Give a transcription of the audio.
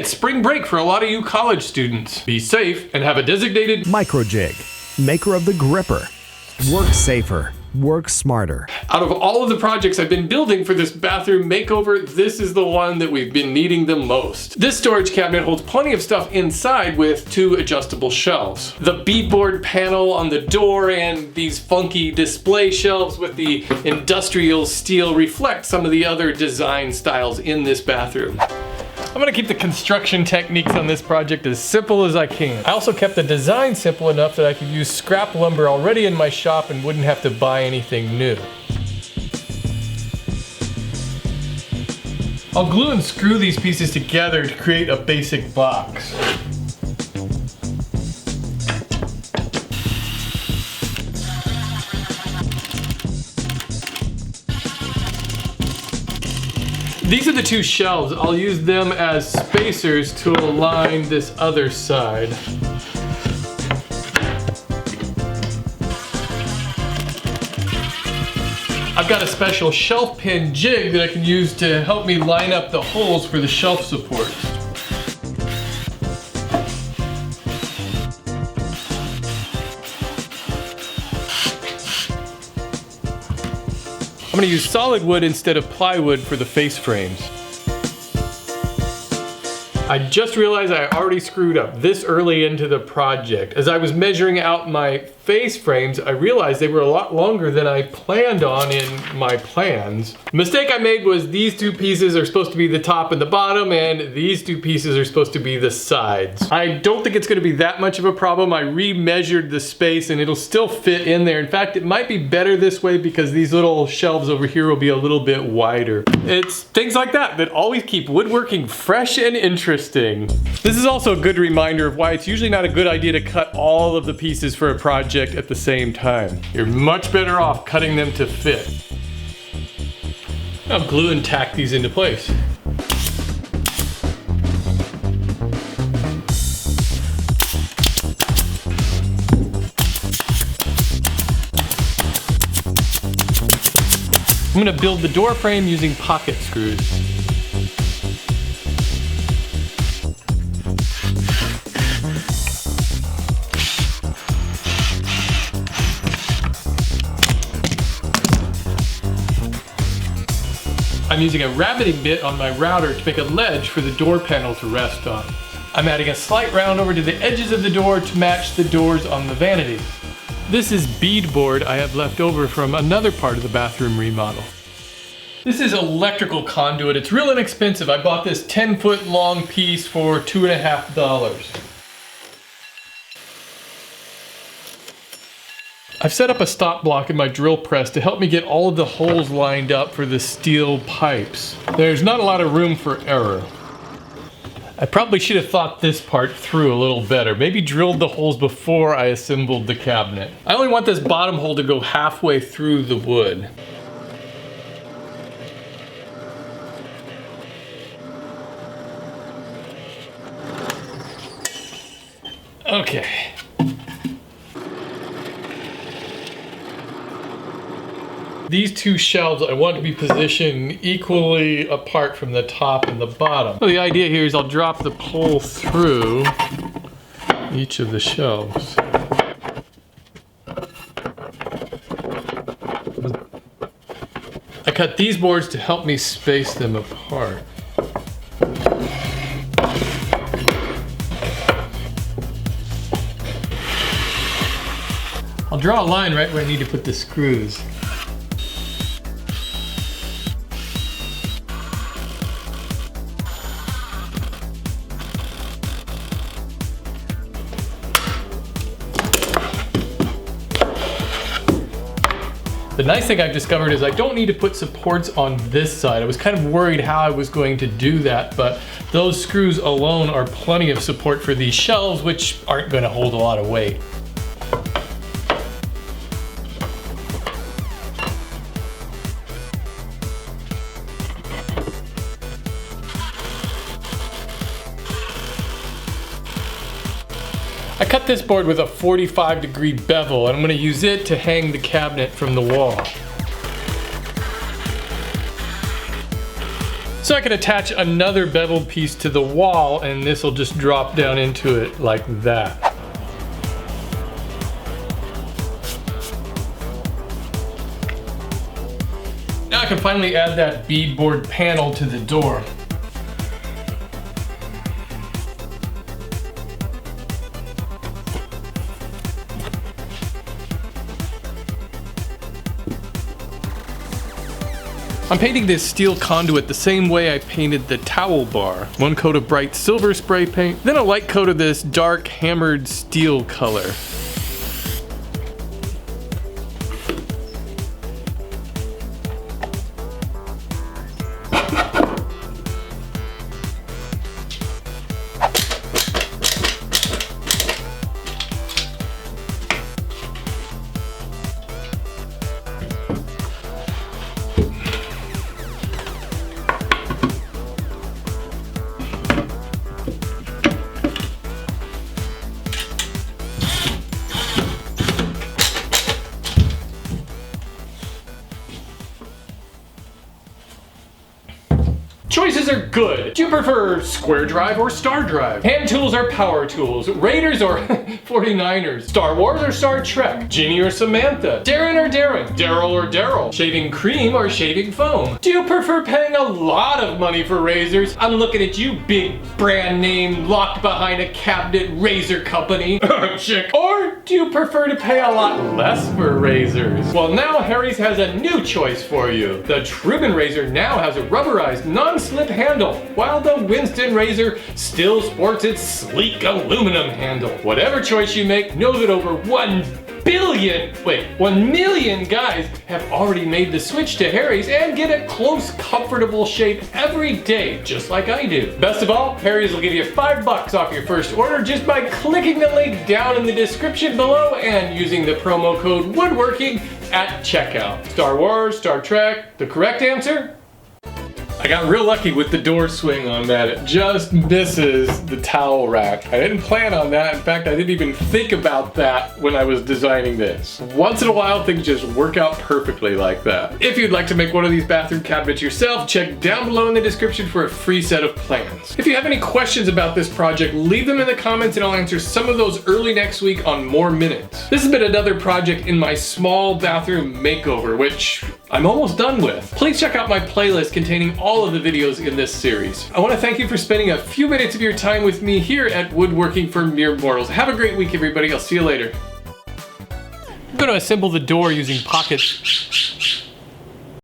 it's spring break for a lot of you college students. Be safe and have a designated Microjig, maker of the gripper. Work safer, work smarter. Out of all of the projects I've been building for this bathroom makeover, this is the one that we've been needing the most. This storage cabinet holds plenty of stuff inside with 2 adjustable shelves. The beadboard panel on the door and these funky display shelves with the industrial steel reflect some of the other design styles in this bathroom. I'm gonna keep the construction techniques on this project as simple as I can. I also kept the design simple enough that I could use scrap lumber already in my shop and wouldn't have to buy anything new. I'll glue and screw these pieces together to create a basic box. These are the 2 shelves. I'll use them as spacers to align this other side. I've got a special shelf pin jig that I can use to help me line up the holes for the shelf supports. I'm going to use solid wood instead of plywood for the face frames. I just realized I already screwed up this early into the project. As I was measuring out my face frames, I realized they were a lot longer than I planned on in my plans. The mistake I made was these 2 pieces are supposed to be the top and the bottom, and these 2 pieces are supposed to be the sides. I don't think it's going to be that much of a problem. I remeasured the space and it'll still fit in there. In fact, it might be better this way because these little shelves over here will be a little bit wider. It's things like that that always keep woodworking fresh and interesting. This is also a good reminder of why it's usually not a good idea to cut all of the pieces for a project at the same time. You're much better off cutting them to fit. I'll glue and tack these into place. I'm going to build the door frame using pocket screws. I'm using a rabbiting bit on my router to make a ledge for the door panel to rest on. I'm adding a slight round over to the edges of the door to match the doors on the vanity. This is beadboard I have left over from another part of the bathroom remodel. This is electrical conduit. It's real inexpensive. I bought this 10-foot long piece for $2.50. I've set up a stop block in my drill press to help me get all of the holes lined up for the steel pipes. There's not a lot of room for error. I probably should have thought this part through a little better. Maybe drilled the holes before I assembled the cabinet. I only want this bottom hole to go halfway through the wood. Okay. These 2 shelves I want to be positioned equally apart from the top and the bottom. So the idea here is I'll drop the pole through each of the shelves. I cut these boards to help me space them apart. I'll draw a line right where I need to put the screws. The nice thing I've discovered is I don't need to put supports on this side. I was kind of worried how I was going to do that, but those screws alone are plenty of support for these shelves, which aren't going to hold a lot of weight. I cut this board with a 45-degree bevel, and I'm going to use it to hang the cabinet from the wall. So I can attach another beveled piece to the wall, and this will just drop down into it like that. Now I can finally add that beadboard panel to the door. I'm painting this steel conduit the same way I painted the towel bar. One coat of bright silver spray paint, then a light coat of this dark hammered steel color. Choices are good. Do you prefer square drive or star drive? Hand tools or power tools? Raiders or 49ers? Star Wars or Star Trek? Ginny or Samantha? Darren or Darren? Daryl or Daryl? Shaving cream or shaving foam? Do you prefer paying a lot of money for razors? I'm looking at you, big brand name locked behind a cabinet razor company. Chick. Or do you prefer to pay a lot less for razors? Well, now Harry's has a new choice for you. The Truman razor now has a rubberized non-slip handle, while the Winston razor still sports its sleek aluminum handle. Whatever choice you make, know that over 1 million guys have already made the switch to Harry's and get a close, comfortable shave every day, just like I do. Best of all, Harry's will give you $5 off your first order just by clicking the link down in the description below and using the promo code WOODWORKING at checkout. Star Wars, Star Trek, the correct answer? I got real lucky with the door swing on that. It just misses the towel rack. I didn't plan on that. In fact, I didn't even think about that when I was designing this. Once in a while, things just work out perfectly like that. If you'd like to make one of these bathroom cabinets yourself, check down below in the description for a free set of plans. If you have any questions about this project, leave them in the comments and I'll answer some of those early next week on More Minutes. This has been another project in my small bathroom makeover, which I'm almost done with. Please check out my playlist containing all of the videos in this series. I want to thank you for spending a few minutes of your time with me here at Woodworking for Mere Mortals. Have a great week, everybody. I'll see you later. I'm going to assemble the door using pockets